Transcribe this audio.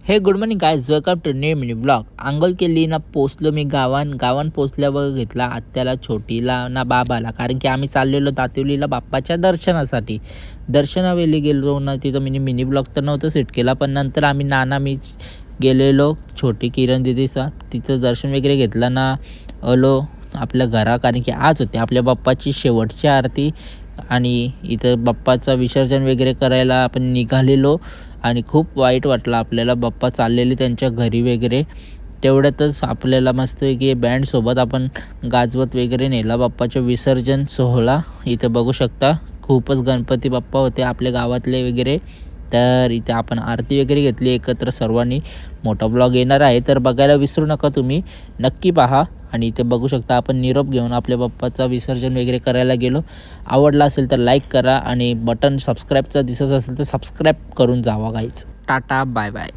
हे good morning guys, welcome to new mini blog. आंघोळ केली ना, पोचलो मी गावान पोचल्यावर घेतला आत्याला, छोटीला ना बाबाला, कारण की आम्ही चाललेलो दातिवलीला बाप्पाच्या दर्शनासाठी. दर्शनावेळी गेलो ना, तिथं मिनी ब्लॉग तर नव्हतं सेट केला, पण नंतर आम्ही मी गेलेलो छोटी किरण दिदीचा, तिथं दर्शन वगैरे घेतलं ना, आलो आपल्या घरा, कारण की आज होते आपल्या बाप्पाची शेवटची आरती आणि इथं बाप्पाचं विसर्जन वगैरे करायला आपण निघालेलो. आणि खूप वाईट वाटलं आपल्याला, बाप्पा चाललेले त्यांच्या घरी वगैरे. तेवढ्यातच आपल्याला मस्त की बँडसोबत आपण गाजवत वगैरे नेला बाप्पाचं विसर्जन सोहळा. इथं बघू शकता खूपच गणपती बाप्पा होते आपल्या गावातले वगैरे. तर इथे आपण आरती वगैरे घेतली एकत्र सर्वांनी. मोठा ब्लॉग येणार आहे, तर बघायला विसरू नका तुम्ही, नक्की पहा. आणि इथे बघू शकता आपण निरोप घेऊन आपल्या बाप्पाचा विसर्जन वगैरे करायला गेलो. आवडला असेल तर लाईक करा आणि बटन सबस्क्राईबचा दिसत असेल तर सबस्क्राईब करून जावा गाईज. Tata bye bye.